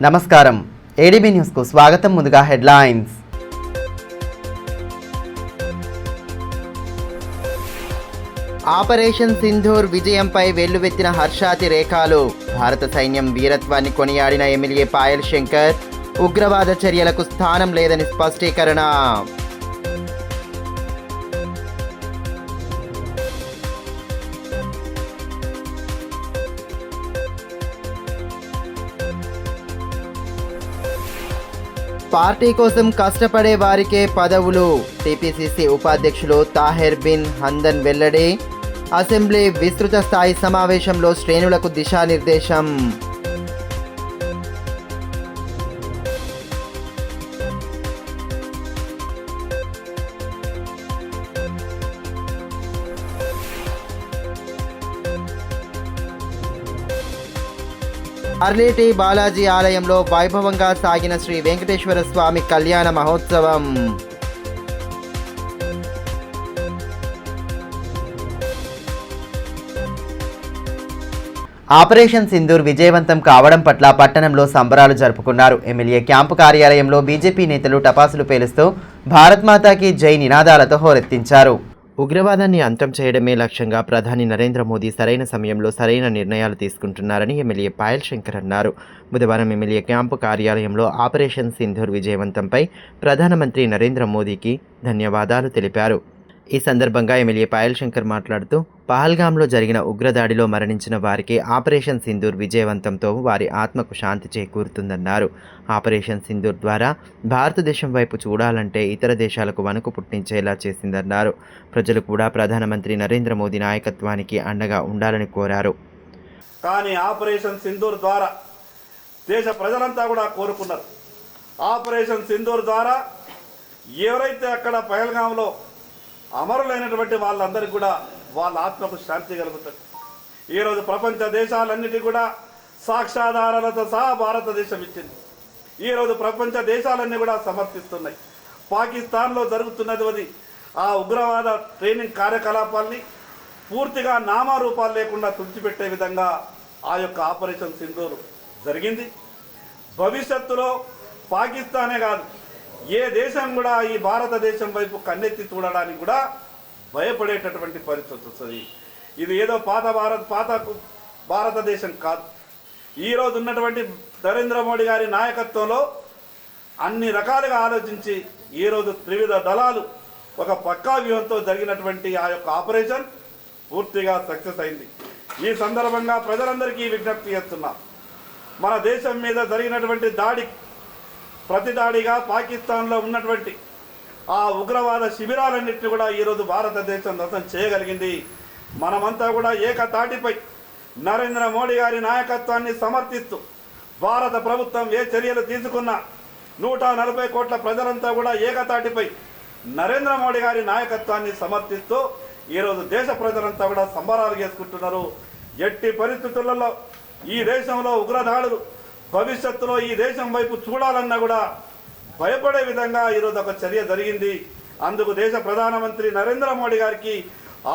నమస్కారం ADB news కు స్వాగతం. ముందుగా హెడ్లైన్స్. ఆపరేషన్ సింధూర్ విజయంపై వెల్లువెత్తిన హర్షాతిరేకాలు. భారత సైన్యం వీరత్వాన్ని కొనియాడిన ఎమ్మెల్యే పాయల్ శంకర్. ఉగ్రవాద చర్యలకు స్థానం లేదని స్పష్టీకరణ. పార్టీ కోసం కష్టపడే వారికే పదవులు. టీపీసీసీ ఉపాధ్యక్షులు తాహెర్ బిన్ హందన్ వెల్లడి. అసెంబ్లీ విస్తృత స్థాయి సమావేశంలో శ్రేణులకు దిశానిర్దేశం. అర్లేటి బాలాజీ ఆలయంలో వైభవంగా సాగిన శ్రీ వెంకటేశ్వర స్వామి కళ్యాణ మహోత్సవం. ఆపరేషన్ సింధూర్ విజయవంతం కావడం పట్ల పట్టణంలో సంబరాలు జరుపుకున్నారు. ఎమ్మెల్యే క్యాంపు కార్యాలయంలో బీజేపీ నేతలు టపాసులు పేలుస్తూ భారత్ మాతాకి జై నినాదాలతో హోరెత్తించారు. ఉగ్రవాదాన్ని అంతం చేయడమే లక్ష్యంగా ప్రధాని నరేంద్ర మోదీ సరైన సమయంలో సరైన నిర్ణయాలు తీసుకుంటున్నారని ఎమ్మెల్యే పాయల్ శంకర్ అన్నారు. బుధవారం ఎమ్మెల్యే క్యాంపు కార్యాలయంలో ఆపరేషన్ సింధూర్ విజయవంతంపై ప్రధానమంత్రి నరేంద్ర మోదీకి ధన్యవాదాలు తెలిపారు. ఈ సందర్భంగా ఎమ్మెల్యే పాయల్ శంకర్ మాట్లాడుతూ పహల్గామ్లో జరిగిన ఉగ్రదాడిలో మరణించిన వారికి ఆపరేషన్ సింధూర్ విజయవంతంతో వారి ఆత్మకు శాంతి చేకూరుతుందన్నారు. ఆపరేషన్ సింధూర్ ద్వారా భారతదేశం వైపు చూడాలంటే ఇతర దేశాలకు వణుకు పుట్టించేలా చేసిందన్నారు. ప్రజలు కూడా ప్రధానమంత్రి నరేంద్ర మోదీ నాయకత్వానికి అండగా ఉండాలని కోరారు. కానీ ఆపరేషన్ సింధూర్ ద్వారా దేశ ప్రజలంతా కూడా కోరుకున్నారు. ఆపరేషన్ సింధూర్ ద్వారా ఎవరైతే అక్కడ పహల్గామ్లో అమరులైనటువంటి వాళ్ళందరికీ కూడా వాళ్ళ ఆత్మకు శాంతి కలుగుతుంది. ఈరోజు ప్రపంచ దేశాలన్నిటి కూడా సాక్ష్యాధారాలతో సహా భారతదేశం ఇచ్చింది. ఈరోజు ప్రపంచ దేశాలన్నీ కూడా సమర్థిస్తున్నాయి. పాకిస్తాన్లో జరుగుతున్నది ఆ ఉగ్రవాద ట్రైనింగ్ కార్యకలాపాల్ని పూర్తిగా నామరూపాలు లేకుండా తుడిచిపెట్టే విధంగా ఆ యొక్క ఆపరేషన్ సింధూర్ జరిగింది. భవిష్యత్తులో పాకిస్తానే కాదు, ఏ దేశం కూడా ఈ భారతదేశం వైపు కన్నెత్తి చూడడానికి కూడా భయపడేటటువంటి పరిస్థితి వస్తుంది. ఇది ఏదో పాత భారతదేశం కాదు. ఈరోజు ఉన్నటువంటి నరేంద్ర మోడీ గారి నాయకత్వంలో అన్ని రకాలుగా ఆలోచించి ఈరోజు త్రివిధ దళాలు ఒక పక్కా వ్యూహంతో జరిగినటువంటి ఆ యొక్క ఆపరేషన్ పూర్తిగా సక్సెస్ అయింది. ఈ సందర్భంగా ప్రజలందరికీ విజ్ఞప్తి చేస్తున్నాం. మన దేశం మీద జరిగినటువంటి ప్రతి దాడిగా పాకిస్తాన్లో ఉన్నటువంటి ఆ ఉగ్రవాద శిబిరాలన్నింటినీ కూడా ఈరోజు భారతదేశం దశం చేయగలిగింది. మనమంతా కూడా ఏకతాటిపై నరేంద్ర మోడీ గారి నాయకత్వాన్ని సమర్థిస్తూ భారత ప్రభుత్వం ఏ చర్యలు తీసుకున్నా 140 కోట్ల ప్రజలంతా కూడా ఏకతాటిపై నరేంద్ర మోడీ గారి నాయకత్వాన్ని సమర్థిస్తూ ఈరోజు దేశ ప్రజలంతా కూడా సంబరాలు చేసుకుంటున్నారు. ఎట్టి పరిస్థితులలో ఈ దేశంలో ఉగ్రదాడులు భవిష్యత్తులో ఈ దేశం వైపు చూడాలన్నా కూడా భయపడే విధంగా ఈరోజు ఒక చర్య జరిగింది. అందుకు దేశ ప్రధానమంత్రి నరేంద్ర మోడీ గారికి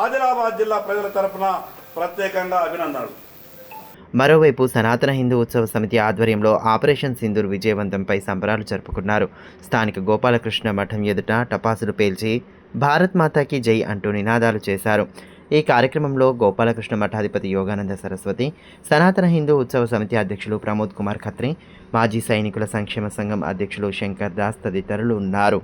ఆదిలాబాద్ జిల్లా ప్రజల తరఫున ప్రత్యేకంగా అభినందనలు. మరోవైపు సనాతన హిందూ ఉత్సవ సమితి ఆధ్వర్యంలో ఆపరేషన్ సింధూర్ విజయవంతంపై సంబరాలు జరుపుకున్నారు. స్థానిక గోపాలకృష్ణ మఠం ఎదుట టపాసులు పేల్చి భారత్ మాతాకి జై అంటూ నినాదాలు చేశారు. ఈ కార్యక్రమంలో గోపాలకృష్ణ మఠాధిపతి యోగానంద సరస్వతి, సనాతన హిందూ ఉత్సవ సమితి అధ్యక్షులు ప్రమోద్ కుమార్ ఖత్రి, మాజీ సైనికుల సంక్షేమ సంఘం అధ్యక్షులు శంకర్ దాస్ తదితరులు ఉన్నారు.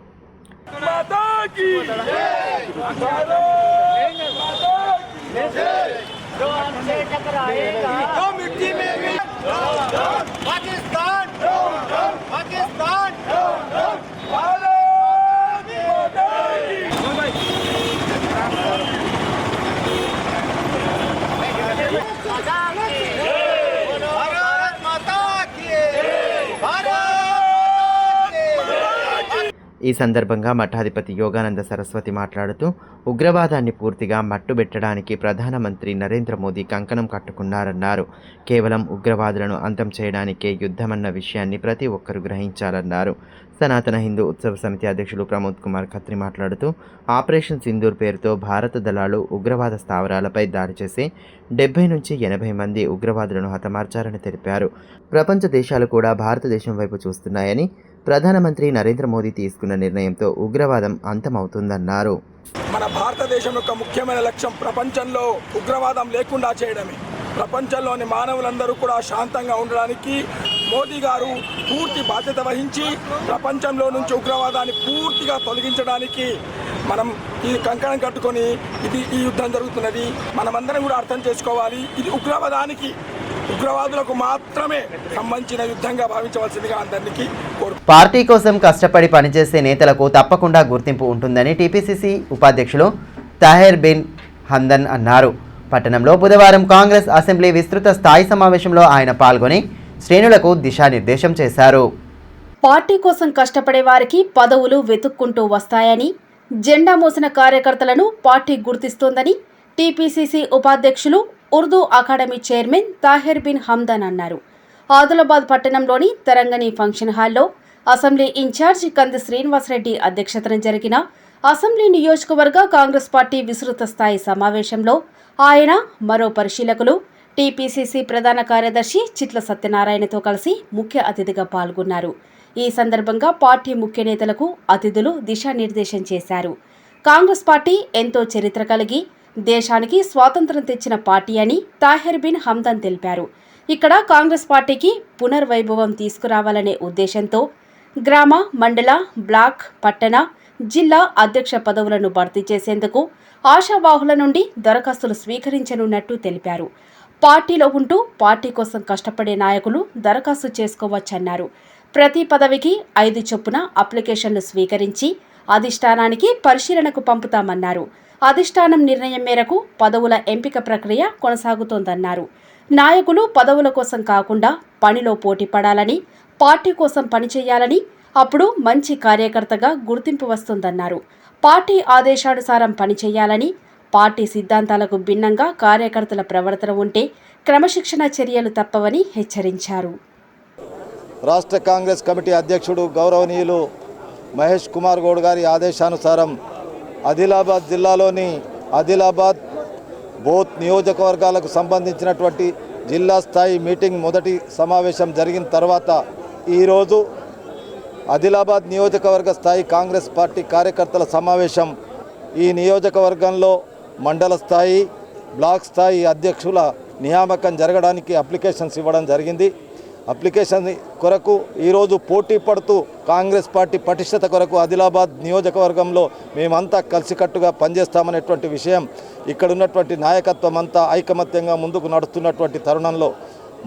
ఈ ఈ సందర్భంగా మఠాధిపతి యోగానంద సరస్వతి మాట్లాడుతూ ఉగ్రవాదాన్ని పూర్తిగా మట్టుబెట్టడానికి ప్రధానమంత్రి నరేంద్ర మోదీ కంకణం కట్టుకున్నారన్నారు. కేవలం ఉగ్రవాదులను అంతం చేయడానికే యుద్ధమన్న విషయాన్ని ప్రతి ఒక్కరూ గ్రహించాలన్నారు. సనాతన హిందూ ఉత్సవ సమితి అధ్యక్షులు ప్రమోద్ కుమార్ ఖత్రి మాట్లాడుతూ ఆపరేషన్ సింధూర్ పేరుతో భారత దళాలు ఉగ్రవాద స్థావరాలపై దాడి చేసి 70 నుంచి 80 మంది ఉగ్రవాదులను హతమార్చారని తెలిపారు. ప్రపంచ దేశాలు కూడా భారతదేశం వైపు చూస్తున్నాయని, ప్రధానమంత్రి నరేంద్ర మోదీ తీసుకున్న నిర్ణయంతో ఉగ్రవాదం అంతమవుతుందన్నారు. మన భారతదేశం యొక్క ముఖ్యమైన లక్ష్యం ప్రపంచంలో ఉగ్రవాదం లేకుండా చేయడమే. ప్రపంచంలోని మానవులందరూ కూడా శాంతంగా ఉండడానికి మోదీ గారు పూర్తి బాధ్యత వహించి ప్రపంచంలో నుంచి ఉగ్రవాదాన్ని పూర్తిగా తొలగించడానికి మనం ఈ కంకణం కట్టుకొని ఈ యుద్ధం జరుగుతున్నది. మనమందరం కూడా అర్థం చేసుకోవాలి, ఇది ఉగ్రవాదులకు మాత్రమే సంబంధించిన యుద్ధంగా భావించవలసిందిగా అందరికీ కోరుతున్నాను. పార్టీ కోసం కష్టపడి పనిచేసే నేతలకు తప్పకుండా గుర్తింపు ఉంటుందని టీపీసీసీ ఉపాధ్యక్షులు తాహెర్ బిన్ హందన్ అన్నారు. పట్టణంలో బుధవారం కాంగ్రెస్ అసెంబ్లీ విస్తృత స్థాయి సమావేశంలో ఆయన పాల్గొని శ్రేణులకు దిశానిర్దేశం చేశారు. పార్టీ కోసం కష్టపడే వారికి పదవులు వెతుక్కుంటూ వస్తాయని, జెండా మోసిన కార్యకర్తలను పార్టీ గుర్తిస్తోందని టీపీసీసీ ఉపాధ్యక్షులు ఉర్దూ అకాడమీ చైర్మన్ తాహెర్ బిన్ హందన్ అన్నారు. ఆదిలాబాద్ పట్టణంలోని తరంగని ఫంక్షన్ హాల్లో అసెంబ్లీ ఇన్ఛార్జ్ కంది శ్రీనివాసరెడ్డి అధ్యక్షతన జరిగిన అసెంబ్లీ నియోజకవర్గ కాంగ్రెస్ పార్టీ విస్తృత స్థాయి సమావేశంలో ఆయన, మరో పరిశీలకులు, టీపీసీసీ ప్రధాన కార్యదర్శి చిట్ల సత్యనారాయణతో కలిసి ముఖ్య అతిథిగా పాల్గొన్నారు. ఈ సందర్భంగా పార్టీ ముఖ్య నేతలకు అతిథులు దిశానిర్దేశం చేశారు. కాంగ్రెస్ పార్టీ ఎంతో చరిత్ర కలిగి దేశానికి స్వాతంత్ర్యం తెచ్చిన పార్టీ అని తాహెర్ బిన్ హందన్ తెలిపారు. ఇక్కడ కాంగ్రెస్ పార్టీకి పునర్వైభవం తీసుకురావాలనే ఉద్దేశంతో గ్రామ, మండల, బ్లాక్, పట్టణ, జిల్లా అధ్యక్ష పదవులను భర్తీ చేసేందుకు ఆశావాహుల నుండి దరఖాస్తులు స్వీకరించనున్నట్టు తెలిపారు. పార్టీలో ఉంటూ పార్టీ కోసం కష్టపడే నాయకులు దరఖాస్తు చేసుకోవచ్చన్నారు. ప్రతి పదవికి 5 చొప్పున అప్లికేషన్లు స్వీకరించి అధిష్టానానికి పరిశీలనకు పంపుతామన్నారు. అధిష్టానం నిర్ణయం మేరకు పదవుల ఎంపిక ప్రక్రియ కొనసాగుతోందన్నారు. నాయకులు పదవుల కోసం కాకుండా పనిలో పోటీ పడాలని, పార్టీ కోసం పనిచేయాలని, అప్పుడు మంచి కార్యకర్తగా గుర్తింపు వస్తుందన్నారు. పార్టీ ఆదేశానుసారం పనిచేయాలని, పార్టీ సిద్ధాంతాలకు భిన్నంగా కార్యకర్తల ప్రవర్తన ఉంటే క్రమశిక్షణ చర్యలు తప్పవని హెచ్చరించారు. రాష్ట్ర కాంగ్రెస్ కమిటీ అధ్యక్షుడు గౌరవనీయులు మహేష్ కుమార్ గౌడ్ గారి ఆదేశానుసారం ఆదిలాబాద్ జిల్లాలోని ఆదిలాబాద్, బోత్ నియోజకవర్గాలకు సంబంధించినటువంటి జిల్లా స్థాయి మీటింగ్ మొదటి సమావేశం జరిగిన తర్వాత ఈరోజు ఆదిలాబాద్ నియోజకవర్గ స్థాయి కాంగ్రెస్ పార్టీ కార్యకర్తల సమావేశం ఈ నియోజకవర్గంలో మండల స్థాయి, బ్లాక్ స్థాయి అధ్యక్షుల నియామకం జరగడానికి అప్లికేషన్స్ ఇవ్వడం జరిగింది. అప్లికేషన్ కొరకు ఈరోజు పోటీ పడుతూ కాంగ్రెస్ పార్టీ పటిష్టత కొరకు ఆదిలాబాద్ నియోజకవర్గంలో మేమంతా కలిసికట్టుగా పనిచేస్తామనేటువంటి విషయం ఇక్కడ ఉన్నటువంటి నాయకత్వం అంతా ఐకమత్యంగా ముందుకు నడుస్తున్నటువంటి తరుణంలో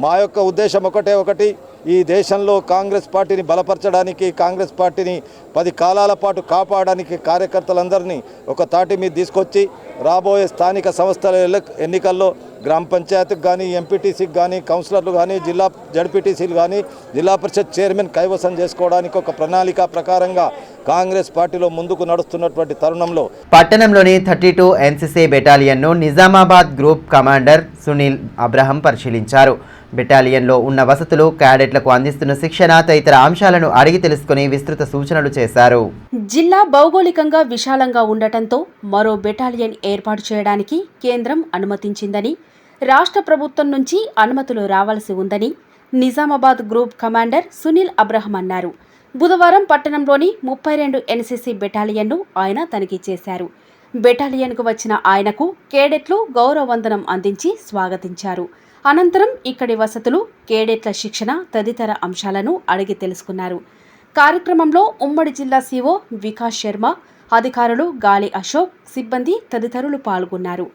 మా యొక్క ఉద్దేశం ఒకటి, ఈ దేశంలో కాంగ్రెస్ పార్టీని బలపరచడానికి, కాంగ్రెస్ పార్టీని 10 కాలాల పాటు కాపాడడానికి కార్యకర్తలందరినీ ఒక తాటి మీద తీసుకొచ్చి రాబోయే స్థానిక సంస్థల ఎన్నికల్లో గ్రామ పంచాయతీకి కానీ, ఎంపీటీసీకి కానీ, కౌన్సిలర్లు కానీ, జిల్లా జడ్పీటీసీలు కానీ, జిల్లా పరిషత్ చైర్మన్ కైవసం చేసుకోవడానికి ఒక ప్రణాళిక ప్రకారంగా కాంగ్రెస్ పార్టీలో ముందుకు నడుస్తున్నటువంటి తరుణంలో పట్టణంలోని 32 ఎన్సీసీ బెటాలియన్ను Nizamabad group commander Sunil Abraham పరిశీలించారు. బెటాలియన్లో ఉన్న వసతులు, క్యాడెట్లకు అందిస్తున్న శిక్షణ తదితర అంశాలను అడిగి తెలుసుకుని విస్తృత సూచనలు చేశారు. జిల్లా భౌగోళికంగా విశాలంగా ఉండటంతో మరో బెటాలియన్ ఏర్పాటు చేయడానికి కేంద్రం అనుమతించిందని, రాష్ట్ర ప్రభుత్వం నుంచి అనుమతులు రావాల్సి ఉందని Nizamabad group commander Sunil Abraham అన్నారు. బుధవారం పట్టణంలోని 32 ఎన్సీసీ బెటాలియన్ను ఆయన తనిఖీ చేశారు. బెటాలియన్కు వచ్చిన ఆయనకు కేడెట్లు గౌరవ వందనం అందించి స్వాగతించారు. అనంతరం ఇక్కడి వసతులు, కేడెట్ల శిక్షణ తదితర అంశాలను అడిగి తెలుసుకున్నారు. కార్యక్రమంలో ఉమ్మడి జిల్లా సీఓ వికాస్ శర్మ, అధికారులు గాలి అశోక్, సిబ్బంది తదితరులు పాల్గొన్నారు.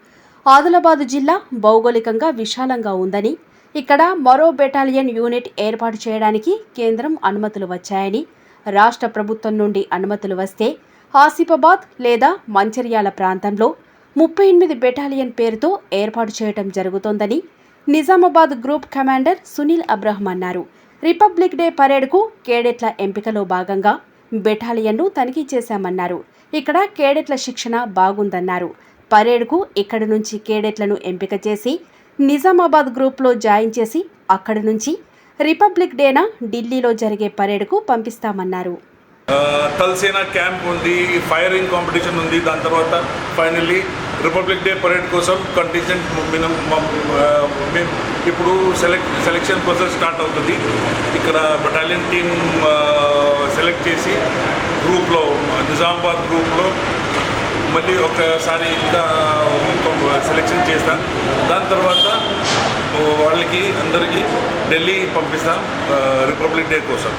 ఆదిలాబాద్ జిల్లా భౌగోళికంగా విశాలంగా ఉందని, ఇక్కడ మరో బెటాలియన్ యూనిట్ ఏర్పాటు చేయడానికి కేంద్రం అనుమతులు వచ్చాయని, రాష్ట్ర ప్రభుత్వం నుండి అనుమతులు వస్తే ఆసిఫాబాద్ లేదా మంచిర్యాల ప్రాంతంలో 38 బెటాలియన్ పేరుతో ఏర్పాటు చేయడం జరుగుతోందని Nizamabad group commander Sunil Abraham అన్నారు. రిపబ్లిక్ డే పరేడ్కు కేడెట్ల ఎంపికలో భాగంగా బెటాలియన్ను తనిఖీ చేశామన్నారు. ఇక్కడ కేడెట్ల శిక్షణ బాగుందన్నారు. పరేడ్కు ఇక్కడి నుంచి కేడెట్లను ఎంపిక చేసి నిజామాబాద్ గ్రూప్లో జాయిన్ చేసి అక్కడి నుంచి రిపబ్లిక్ డేన ఢిల్లీలో జరిగే పరేడ్కు పంపిస్తామన్నారు. తలసేన క్యాంప్ ఉంది, ఫైరింగ్ కాంపిటీషన్ ఉంది. దాని తర్వాత ఫైనల్లీ రిపబ్లిక్ డే పరేడ్ కోసం కంటింజెంట్ ఇప్పుడు సెలెక్షన్ ప్రాసెస్ స్టార్ట్ అవుతుంది. ఇక్కడ బటాలియన్ టీమ్ సెలెక్ట్ చేసి గ్రూప్లో నిజామాబాద్ గ్రూప్లో మళ్ళీ ఒకసారి ఇంకా సెలెక్షన్ చేస్తాం. దాని తర్వాత వాళ్ళకి అందరికీ ఢిల్లీ పంపిస్తాం రిపబ్లిక్ డే కోసం.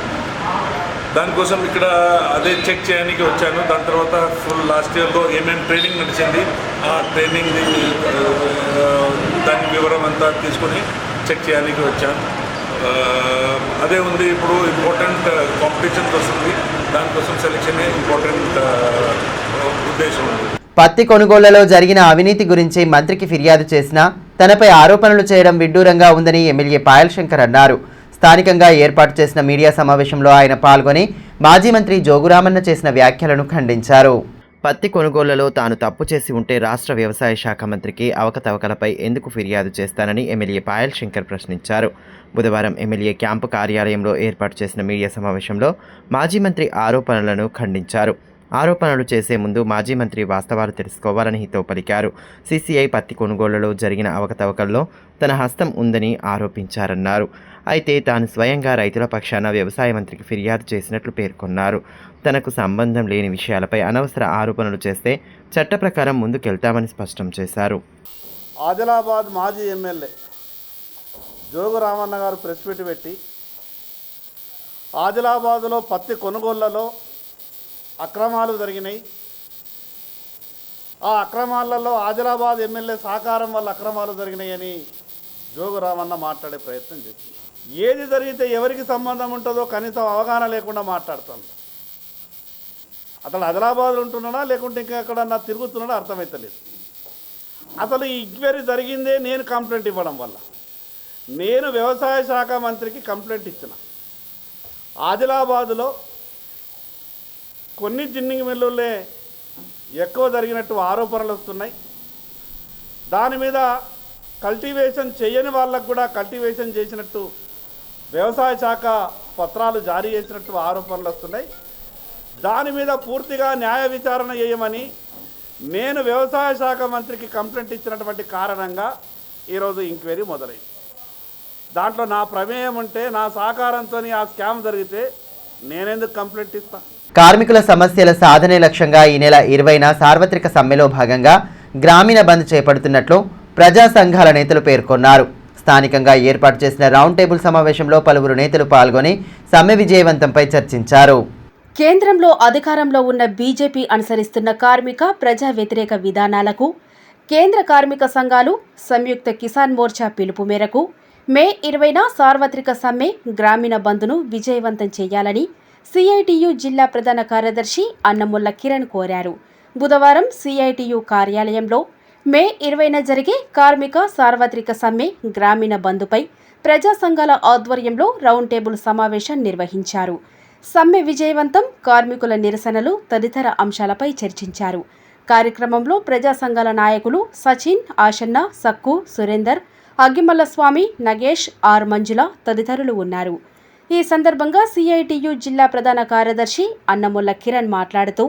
దానికోసం ఇక్కడ అదే చెక్ చేయడానికి వచ్చాను. దాని తర్వాత ఫుల్ లాస్ట్ ఇయర్లో ఏమేమి ట్రైనింగ్ నడిచింది ఆ ట్రైనింగ్ దాని వివరం అంతా తీసుకొని చెక్ చేయడానికి వచ్చాను. అదే ఉంది. ఇప్పుడు ఇంపార్టెంట్ కాంపిటీషన్స్ వస్తుంది, దానికోసం సెలెక్షన్ ఇంపార్టెంట్ ఉద్దేశం ఉంది. పత్తి కొనుగోళ్లలో జరిగిన అవినీతి గురించి మంత్రికి ఫిర్యాదు చేసినా తనపై ఆరోపణలు చేయడం విడ్డూరంగా ఉందని ఎమ్మెల్యే పాయల్ శంకర్ అన్నారు. స్థానికంగా ఏర్పాటు చేసిన మీడియా సమావేశంలో ఆయన పాల్గొని మాజీ మంత్రి జోగురామన్న చేసిన వ్యాఖ్యలను ఖండించారు. పత్తి కొనుగోళ్లలో తాను తప్పు చేసి ఉంటే రాష్ట్ర వ్యవసాయ శాఖ మంత్రికి అవకతవకలపై ఎందుకు ఫిర్యాదు చేస్తానని ఎమ్మెల్యే పాయల్ శంకర్ ప్రశ్నించారు. బుధవారం ఎమ్మెల్యే క్యాంపు కార్యాలయంలో ఏర్పాటు చేసిన మీడియా సమావేశంలో మాజీ మంత్రి ఆరోపణలను ఖండించారు. ఆరోపణలు చేసే ముందు మాజీ మంత్రి వాస్తవాలు తెలుసుకోవాలని హితవు పలికారు. సీసీఐ పత్తి కొనుగోళ్లలో జరిగిన అవకతవకల్లో తన హస్తం ఉందని ఆరోపించారన్నారు. అయితే తాను స్వయంగా రైతుల పక్షాన వ్యవసాయ మంత్రికి ఫిర్యాదు చేసినట్లు పేర్కొన్నారు. తనకు సంబంధం లేని విషయాలపై అనవసర ఆరోపణలు చేస్తే చట్ట ప్రకారం ముందుకెళ్తామని స్పష్టం చేశారు. ఆదిలాబాద్ మాజీ ఎమ్మెల్యే జోగురామన్న గారు ప్రెస్ మీట్ పెట్టి ఆదిలాబాద్లో పత్తి కొనుగోళ్లలో అక్రమాలు జరిగినాయి, ఆ అక్రమాలలో ఆదిలాబాద్ ఎమ్మెల్యే సహకారం వల్ల అక్రమాలు జరిగినాయని జోగురామన్న మాట్లాడే ప్రయత్నం చేసింది. ఏది జరిగితే ఎవరికి సంబంధం ఉంటుందో కనీసం అవగాహన లేకుండా మాట్లాడుతాను. అతను ఆదిలాబాద్లో ఉంటున్నాడా లేకుంటే ఇంకా ఎక్కడన్నా తిరుగుతున్నాడా అర్థమవుతలేదు. అసలు ఈ ఎంక్వైరీ జరిగిందే నేను కంప్లైంట్ ఇవ్వడం వల్ల. నేను వ్యవసాయ శాఖ మంత్రికి కంప్లైంట్ ఇచ్చిన. ఆదిలాబాదులో కొన్ని జిన్నింగ్ మిల్లులే ఎక్కువ జరిగినట్టు ఆరోపణలు వస్తున్నాయి. దాని మీద కల్టివేషన్ చేయని వాళ్ళకు కూడా కల్టివేషన్ చేసినట్టు వ్యవసాయ శాఖ పత్రాలు జారీ చేసినట్టు ఆరోపణలు వస్తున్నాయి. దాని మీద పూర్తిగా న్యాయ విచారణ చేయమని నేను వ్యవసాయ శాఖ మంత్రికి కంప్లైంట్ ఇచ్చినటువంటి కారణంగా ఈరోజు ఎంక్వైరీ మొదలైంది. దాంట్లో నా ప్రమేయం ఉంటే నా సహకారంతో ఆ స్కామ్ జరిగితే నేనెందుకు కంప్లైంట్ ఇస్తాను? కార్మికుల సమస్యల సాధనే లక్ష్యంగా ఈ నెల 20న సార్వత్రిక సమ్మెలో భాగంగా గ్రామీణ బంద్ చేపడుతున్నట్లు ప్రజా సంఘాల నేతలు పేర్కొన్నారు. స్థానికంగా ఏర్పాటు చేసిన రౌండ్ టేబుల్ సమావేశంలో పలువురు నేతలు పాల్గొని సమ్మె విజయవంతంపై చర్చించారు. కేంద్రంలో అధికారంలో ఉన్న బీజేపీ అనుసరిస్తున్న కార్మిక ప్రజా వ్యతిరేక విధానాలకు కేంద్ర కార్మిక సంఘాలు సంయుక్త కిసాన్ మోర్చా పిలుపు మేరకు మే 20న సార్వత్రిక సమ్మె గ్రామీణ బంద్ను విజయవంతం చేయాలని సిఐటియు జిల్లా ప్రధాన కార్యదర్శి అన్నముల్ల కిరణ్ కోరారు. బుధవారం సిఐటియు కార్యాలయంలో మే 20న జరిగే కార్మిక సార్వత్రిక సమ్మె గ్రామీణ బంద్పై ప్రజా సంఘాల ఆధ్వర్యంలో రౌండ్ టేబుల్ సమావేశం నిర్వహించారు. సమ్మె విజయవంతం, కార్మికుల నిరసనలు తదితర అంశాలపై చర్చించారు. కార్యక్రమంలో ప్రజా సంఘాల నాయకులు సచిన్, ఆశన్న, సక్కు, సురేందర్, అగ్గిమల్ల స్వామి, నగేష్, ఆర్ మంజుల తదితరులు ఉన్నారు. ఈ సందర్భంగా సిఐటియు జిల్లా ప్రధాన కార్యదర్శి అన్నముల్ల కిరణ్ మాట్లాడుతూ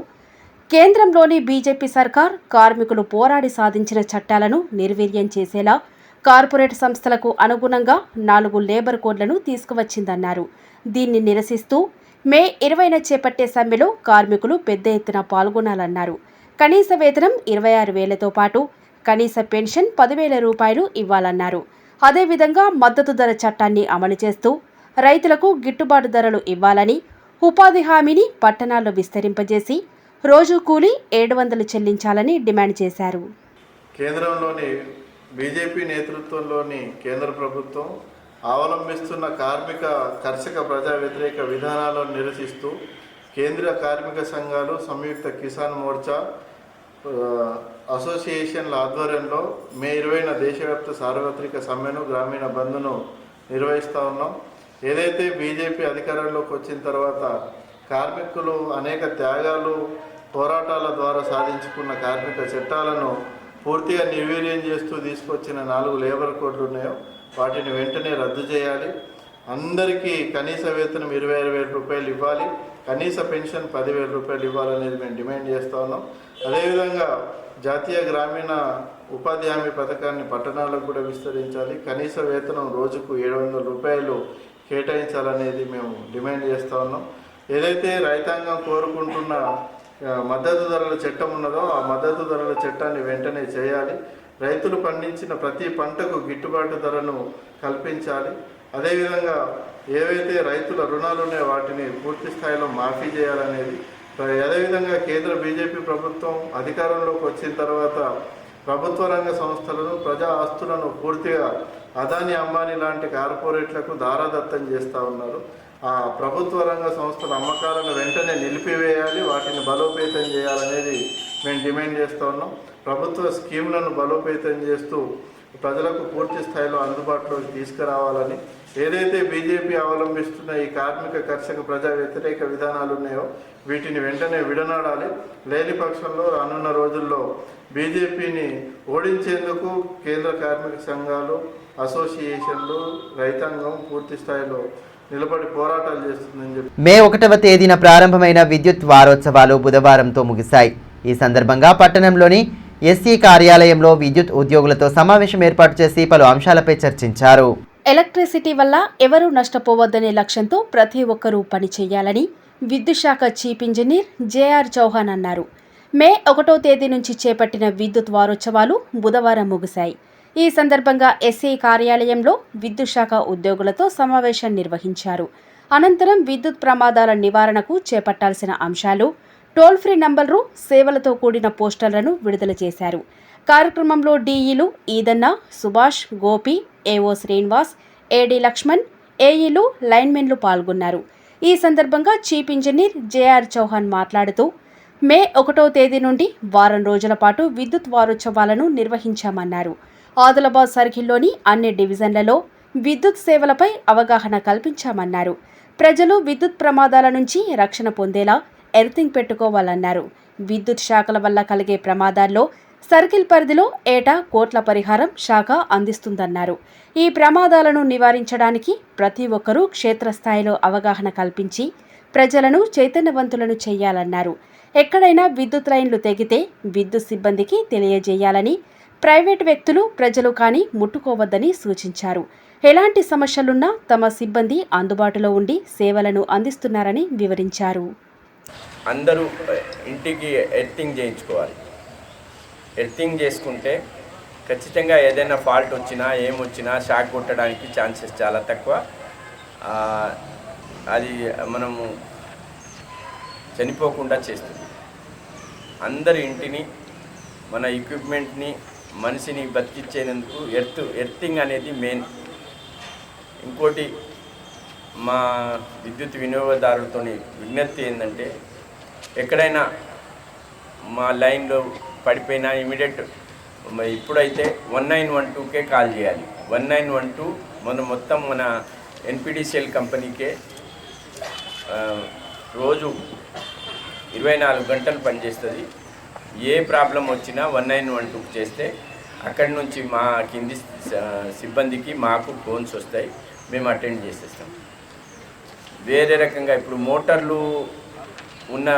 కేంద్రంలోని బీజేపీ సర్కార్ కార్మికులు పోరాడి సాధించిన చట్టాలను నిర్వీర్యం చేసేలా కార్పొరేట్ సంస్థలకు అనుగుణంగా 4 లేబర్ కోడ్లను తీసుకువచ్చిందన్నారు. దీన్ని నిరసిస్తూ మే 20న చేపట్టే సమ్మెలో కార్మికులు పెద్ద ఎత్తున పాల్గొనాలన్నారు. కనీస వేతనం 26,000తో పాటు కనీస పెన్షన్ 10,000 రూపాయలు ఇవ్వాలన్నారు. అదేవిధంగా మద్దతు ధర చట్టాన్ని అమలు చేస్తూ రైతులకు గిట్టుబాటు ధరలు ఇవ్వాలని, ఉపాధి హామీని పట్టణాల్లో విస్తరింపజేసి రోజు కూలీ 700 చెల్లించాలని డిమాండ్ చేశారు. కేంద్రంలోని బీజేపీ నేతృత్వంలోని కేంద్ర ప్రభుత్వం అవలంబిస్తున్న కార్మిక కర్షక ప్రజా వ్యతిరేక విధానాలను నిరసిస్తూ కేంద్ర కార్మిక సంఘాలు సంయుక్త కిసాన్ మోర్చా అసోసియేషన్ల ఆధ్వర్యంలో మే 20న దేశవ్యాప్త సార్వత్రిక సమ్మెను గ్రామీణ బంద్ను నిర్వహిస్తూ ఉన్నాం. ఏదైతే బీజేపీ అధికారంలోకి వచ్చిన తర్వాత కార్మికులు అనేక త్యాగాలు పోరాటాల ద్వారా సాధించుకున్న కార్మిక చట్టాలను పూర్తిగా నిర్వీర్యం చేస్తూ తీసుకొచ్చిన 4 లేబర్ కోడ్లు ఉన్నాయో వాటిని వెంటనే రద్దు చేయాలి. అందరికీ కనీస వేతనం 26,000 రూపాయలు ఇవ్వాలి, కనీస పెన్షన్ 10,000 రూపాయలు ఇవ్వాలనేది మేము డిమాండ్ చేస్తూ ఉన్నాం. అదేవిధంగా జాతీయ గ్రామీణ ఉపాధి హామీ పథకాన్ని పట్టణాలకు కూడా విస్తరించాలి. కనీస వేతనం రోజుకు 700 రూపాయలు కేటాయించాలనేది మేము డిమాండ్ చేస్తూ ఉన్నాం. ఏదైతే రైతాంగం కోరుకుంటున్న మద్దతు ధరల చట్టం ఉన్నదో ఆ మద్దతు ధరల చట్టాన్ని వెంటనే చేయాలి. రైతులు పండించిన ప్రతి పంటకు గిట్టుబాటు ధరను కల్పించాలి. అదేవిధంగా ఏవైతే రైతుల రుణాలు ఉన్నాయో వాటిని పూర్తి స్థాయిలో మాఫీ చేయాలనేది. అదేవిధంగా కేంద్ర బీజేపీ ప్రభుత్వం అధికారంలోకి వచ్చిన తర్వాత ప్రభుత్వ రంగ సంస్థలను, ప్రజా ఆస్తులను పూర్తిగా అదానీ అంబానీ లాంటి కార్పొరేట్లకు దారాదత్తం చేస్తూ ఉన్నారు. ఆ ప్రభుత్వ రంగ సంస్థల అమ్మకాలను వెంటనే నిలిపివేయాలి, వాటిని బలోపేతం చేయాలనేది మేము డిమాండ్ చేస్తూ ఉన్నాం. ప్రభుత్వ స్కీములను బలోపేతం చేస్తూ ప్రజలకు పూర్తి స్థాయిలో అందుబాటులోకి తీసుకురావాలని, ఏదైతే బీజేపీ అవలంబిస్తున్న ఈ కార్మిక కర్షక ప్రజా వ్యతిరేక విధానాలు ఉన్నాయో వీటిని వెంటనే విడనాడాలి. లేని పక్షంలో రానున్న రోజుల్లో బీజేపీని ఓడించేందుకు కేంద్ర కార్మిక సంఘాలు, అసోసియేషన్లు, రైతాంగం పూర్తి స్థాయిలో నిలబడి పోరాటాలు చేస్తుందని చెప్పి మే 1వ తేదీన ప్రారంభమైన విద్యుత్ వారోత్సవాలు బుధవారంతో ముగిశాయి. ఈ సందర్భంగా పట్టణంలోని ఎస్సీ కార్యాలయంలో విద్యుత్ ఉద్యోగులతో సమావేశం ఏర్పాటు చేసి పలు అంశాలపై చర్చించారు. ఎలక్ట్రిసిటీ వల్ల ఎవరూ నష్టపోవద్దనే లక్ష్యంతో ప్రతి ఒక్కరూ పనిచేయాలని విద్యుత్ శాఖ చీఫ్ ఇంజనీర్ జేఆర్ చౌహాన్ అన్నారు. మే 1వ తేదీ నుంచి చేపట్టిన విద్యుత్ వారోత్సవాలు బుధవారం ముగిశాయి. ఈ సందర్భంగా ఎస్సీ కార్యాలయంలో విద్యుత్ శాఖ ఉద్యోగులతో సమావేశం నిర్వహించారు. అనంతరం విద్యుత్ ప్రమాదాల నివారణకు చేపట్టాల్సిన అంశాలు, టోల్ ఫ్రీ నంబర్లు, సేవలతో కూడిన పోస్టర్లను విడుదల చేశారు. కార్యక్రమంలో డీఈలు ఈదన్న, సుభాష్, గోపి, ఏఓ శ్రీనివాస్, ఏడి లక్ష్మణ్, ఏఈలు, లైన్మెన్లు పాల్గొన్నారు. ఈ సందర్భంగా చీఫ్ ఇంజనీర్ జేఆర్ చౌహాన్ మాట్లాడుతూ మే 1వ తేదీ నుండి వారం రోజుల పాటు విద్యుత్ వారోత్సవాలను నిర్వహించామన్నారు. ఆదిలాబాద్ సర్కిల్లోని అన్ని డివిజన్లలో విద్యుత్ సేవలపై అవగాహన కల్పించామన్నారు. ప్రజలు విద్యుత్ ప్రమాదాల నుంచి రక్షణ పొందేలా ఎర్తింగ్ పెట్టుకోవాలన్నారు. విద్యుత్ శాఖల వల్ల కలిగే ప్రమాదాల్లో సర్కిల్ పరిధిలో ఏటా కోట్ల పరిహారం శాఖ అందిస్తుందన్నారు. ఈ ప్రమాదాలను నివారించడానికి ప్రతి ఒక్కరూ క్షేత్రస్థాయిలో అవగాహన కల్పించి ప్రజలను చైతన్యవంతులను చేయాలన్నారు. ఎక్కడైనా విద్యుత్ లైన్లు తెగితే విద్యుత్ సిబ్బందికి తెలియజేయాలని, ప్రైవేటు వ్యక్తులు, ప్రజలు కానీ ముట్టుకోవద్దని సూచించారు. ఎలాంటి సమస్యలున్నా తమ సిబ్బంది అందుబాటులో ఉండి సేవలను అందిస్తున్నారని వివరించారు. అందరూ ఇంటికి ఎర్తింగ్ చేయించుకోవాలి. ఎర్తింగ్ చేసుకుంటే ఖచ్చితంగా ఏదైనా ఫాల్ట్ వచ్చినా ఏమొచ్చినా షాక్ కొట్టడానికి ఛాన్సెస్ చాలా తక్కువ. అది మనము చనిపోకుండా చేస్తుంది. అందరి ఇంటిని, మన ఎక్విప్మెంట్ని, మనిషిని బతికించేందుకు ఎర్తింగ్ అనేది మెయిన్. ఇంకోటి మా విద్యుత్ వినియోగదారులతో విజ్ఞప్తి ఏంటంటే, ఎక్కడైనా మా లైన్లో పడిపోయినా ఇమీడియట్ ఇప్పుడైతే 1912కే కాల్ చేయాలి. 1912 మొత్తం మన ఎన్పిడిసిఎల్ కంపెనీకే రోజు 24 గంటలు పనిచేస్తుంది. ఏ ప్రాబ్లం వచ్చినా 1912 చేస్తే అక్కడి నుంచి మా కింది సిబ్బందికి మాకు ఫోన్స్ వస్తాయి, మేము అటెండ్ చేసేస్తాం. వేరే రకంగా ఇప్పుడు మోటార్లు ఉన్న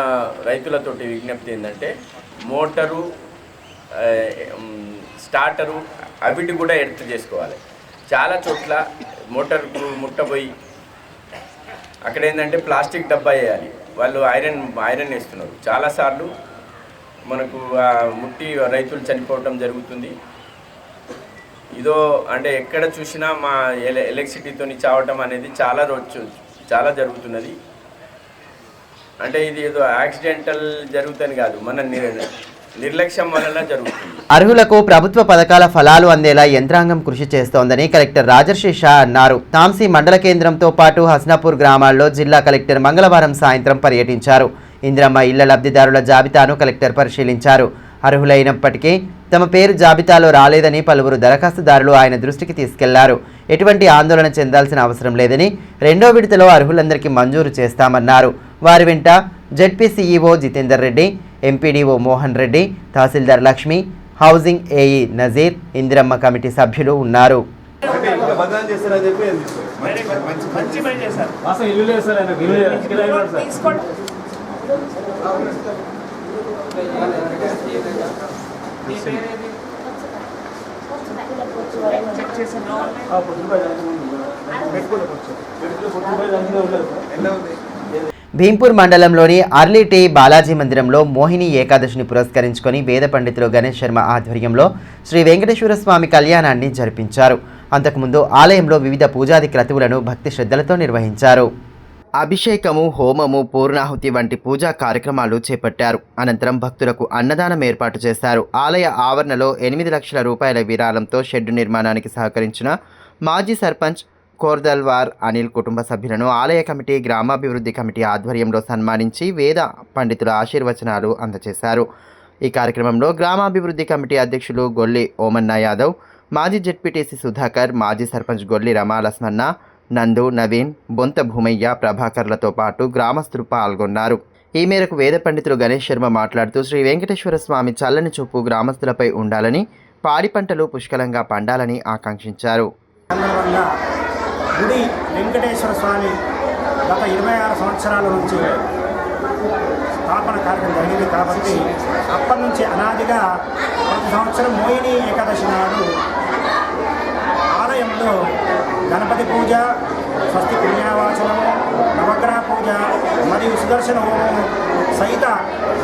రైతులతోటి విజ్ఞప్తి ఏంటంటే, మోటారు, స్టార్టరు అవిటి కూడా ఎర్త్ చేసుకోవాలి. చాలా చోట్ల మోటార్కు ముట్టబోయి అక్కడ ఏంటంటే ప్లాస్టిక్ డబ్బా వేయాలి, వాళ్ళు ఐరన్ వేస్తున్నారు. చాలాసార్లు మనకు ముట్టి రైతులు చనిపోవటం జరుగుతుంది. ఇదో అంటే ఎక్కడ చూసినా మా ఎలక్ట్రిసిటీతో చావటం అనేది చాలా జరుగుతున్నది. అంటే ఇది ఏదో యాక్సిడెంటల్ జరుగుతుంది కాదు, మన నిర్లక్ష్యం వలన జరుగుతుంది. అర్హులకు ప్రభుత్వ పథకాల ఫలాలు అందేలా యంత్రాంగం కృషి చేస్తోందని కలెక్టర్ రాజర్షి షా అన్నారు. తాంసీ మండల కేంద్రంతో పాటు హస్నాపూర్ గ్రామాల్లో జిల్లా కలెక్టర్ మంగళవారం సాయంత్రం పర్యటించారు. ఇందిరమ్మ ఇళ్ల లబ్ధిదారుల జాబితాను కలెక్టర్ పరిశీలించారు. అర్హులైనప్పటికీ తమ పేరు జాబితాలో రాలేదని పలువురు దరఖాస్తుదారులు ఆయన దృష్టికి తీసుకెళ్లారు. ఎటువంటి ఆందోళన చెందాల్సిన అవసరం లేదని, రెండో విడతలో అర్హులందరికీ మంజూరు చేస్తామన్నారు. వారి వెంట ZP CEO Jitender Reddy, MPDO Mohan Reddy, తహసీల్దార్ Lakshmi, housing AE Nazeer, Indiramma committee సభ్యులు ఉన్నారు. భీంపూర్ మండలంలోని అర్లీటీ బాలాజీ మందిరంలో మోహిని ఏకాదశిని పురస్కరించుకొని వేద పండితులు గణేష్ శర్మ ఆధ్వర్యంలో శ్రీ వెంకటేశ్వర స్వామి కళ్యాణాన్ని జరిపించారు. అంతకుముందు ఆలయంలో వివిధ పూజాది క్రతువులను భక్తి శ్రద్ధలతో నిర్వహించారు. అభిషేకము, హోమము, పూర్ణాహుతి వంటి పూజా కార్యక్రమాలు చేపట్టారు. అనంతరం భక్తులకు అన్నదానం ఏర్పాటు చేశారు. ఆలయ ఆవరణలో 8 లక్షల రూపాయల విరాళంతో షెడ్డు నిర్మాణానికి సహకరించిన మాజీ సర్పంచ్ కోర్దల్వార్ అనిల్ కుటుంబ సభ్యులను ఆలయ కమిటీ, గ్రామాభివృద్ధి కమిటీ ఆధ్వర్యంలో సన్మానించి వేద పండితుల ఆశీర్వచనాలు అందజేశారు. ఈ కార్యక్రమంలో గ్రామాభివృద్ధి కమిటీ అధ్యక్షులు గొల్లి ఓమన్న యాదవ్, మాజీ జెడ్పీటీసీ సుధాకర్, మాజీ సర్పంచ్ గొల్లి రమాలస్మన్న, నందు, నవీన్, బొంత భూమయ్య, ప్రభాకర్లతో పాటు గ్రామస్తులు పాల్గొన్నారు. ఈ మేరకు వేద పండితులు గణేష్ శర్మ మాట్లాడుతూ శ్రీ వెంకటేశ్వర స్వామి చల్లని చూపు గ్రామస్తులపై ఉండాలని, పాడి పంటలు పుష్కలంగా పండాలని ఆకాంక్షించారు. గుడి వెంకటేశ్వర స్వామి గత 26 సంవత్సరాల నుంచి స్థాపన కార్యక్రమం జరిగింది కాబట్టి అప్పటి నుంచి అనాదిగా ప్రతి సంవత్సరం మోహిని ఏకాదశి నాడు ఆలయంలో గణపతి పూజ, స్వస్తి పుణ్యావాచనము, నవగ్రహ పూజ మరియు సుదర్శన హోమము సహిత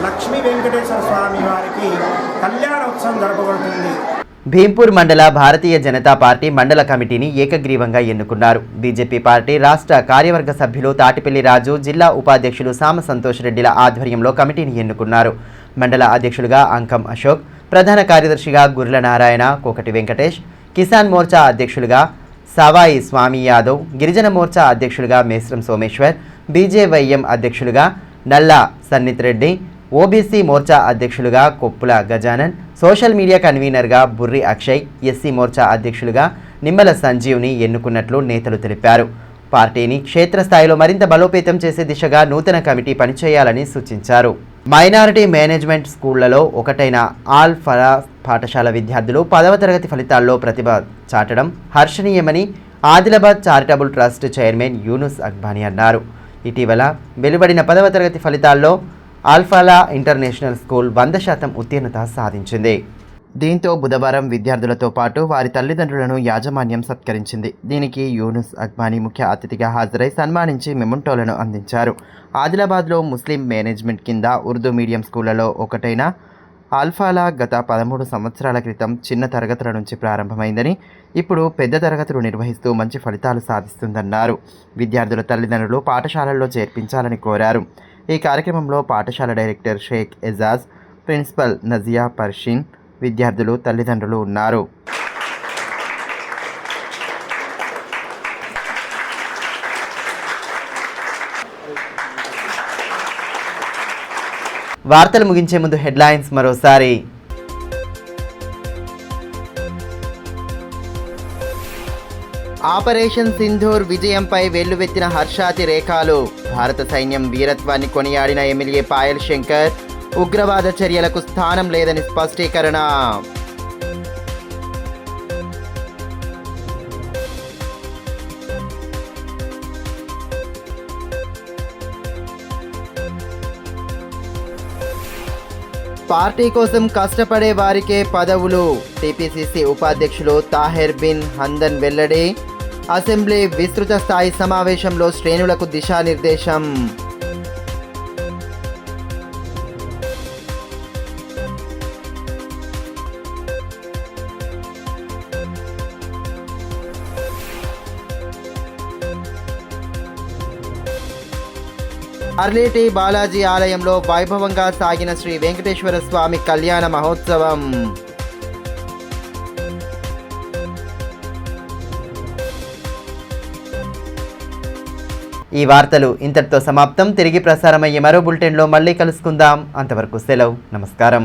లక్ష్మీ వెంకటేశ్వర స్వామి వారికి కళ్యాణ ఉత్సవం జరపబడుతుంది. భీంపూర్ మండల భారతీయ జనతా పార్టీ మండల కమిటీని ఏకగ్రీవంగా ఎన్నుకున్నారు. బీజేపీ పార్టీ రాష్ట్ర కార్యవర్గ సభ్యులు తాటిపల్లి రాజు, జిల్లా ఉపాధ్యక్షులు సామ సంతోష్ రెడ్డిల ఆధ్వర్యంలో కమిటీని ఎన్నుకున్నారు. మండల అధ్యక్షులుగా అంకం అశోక్, ప్రధాన కార్యదర్శిగా గుర్ల నారాయణ, కోకటి వెంకటేష్, కిసాన్ మోర్చా అధ్యక్షులుగా సవాయి స్వామి యాదవ్, గిరిజన మోర్చా అధ్యక్షులుగా మేస్రం సోమేశ్వర్, బీజేవైఎం అధ్యక్షులుగా నల్లా సన్నిత్ రెడ్డి, ఓబీసీ మోర్చా అధ్యక్షులుగా కొప్పుల గజానన్, సోషల్ మీడియా కన్వీనర్గా బుర్రి అక్షయ్, ఎస్సీ మోర్చా అధ్యక్షులుగా నిమ్మల సంజీవ్ని ఎన్నుకున్నట్లు నేతలు తెలిపారు. పార్టీని క్షేత్రస్థాయిలో మరింత బలోపేతం చేసే దిశగా నూతన కమిటీ పనిచేయాలని సూచించారు. మైనారిటీ మేనేజ్మెంట్ స్కూళ్లలో ఒకటైన ఆల్ ఫలా పాఠశాల విద్యార్థులు 10వ తరగతి ఫలితాల్లో ప్రతిభ చాటడం హర్షణీయమని Adilabad charitable trust chairman Yunus Akbani అన్నారు. ఇటీవల వెలువడిన 10వ తరగతి ఫలితాల్లో ఆల్ఫాలా ఇంటర్నేషనల్ స్కూల్ 100% ఉత్తీర్ణత సాధించింది. దీంతో బుధవారం విద్యార్థులతో పాటు వారి తల్లిదండ్రులను యాజమాన్యం సత్కరించింది. దీనికి యూనుస్ అక్బానీ ముఖ్య అతిథిగా హాజరై సన్మానించి మెమొంటోలను అందించారు. ఆదిలాబాద్లో ముస్లిం మేనేజ్మెంట్ కింద ఉర్దూ మీడియం స్కూళ్లలో ఒకటైన ఆల్ఫాలా గత 13 సంవత్సరాల క్రితం చిన్న తరగతుల నుంచి ప్రారంభమైందని, ఇప్పుడు పెద్ద తరగతులు నిర్వహిస్తూ మంచి ఫలితాలు సాధిస్తుందన్నారు. విద్యార్థుల తల్లిదండ్రులు పాఠశాలల్లో చేర్పించాలని కోరారు. ఈ కార్యక్రమంలో పాఠశాల డైరెక్టర్ షేక్ ఎజాజ్, ప్రిన్సిపల్ నజియా పర్షిన్, విద్యార్థులు, తల్లిదండ్రులు ఉన్నారు. వార్తలు ముగించే ముందు హెడ్లైన్స్ మరోసారి. ఆపరేషన్ సింధూర్ విజయంపై వెల్లువెత్తిన హర్షాతి రేఖాలు. భారత సైన్యం వీరత్వాన్ని కొనియాడిన ఎమ్మెల్యే పాయల్ శంకర్, ఉగ్రవాద చర్యలకు స్థానం లేదని స్పష్టీకరణ. పార్టీ కోసం కష్టపడే వారికే పదవులు. టీపీసీసీ ఉపాధ్యక్షులు తాహెర్ బిన్ హందన్ వెల్లడి. అసెంబ్లీ విస్తృత స్థాయి సమావేశంలో శ్రేణులకు దిశానిర్దేశం. అర్లీటీ బాలాజీ ఆలయంలో వైభవంగా సాగిన శ్రీ వెంకటేశ్వర స్వామి కళ్యాణ మహోత్సవం. ఈ వార్తలు ఇంతటితో సమాప్తం. తిరిగి ప్రసారమయ్యే మరో బులెటిన్లో మళ్ళీ కలుసుకుందాం. అంతవరకు సెలవు. నమస్కారం.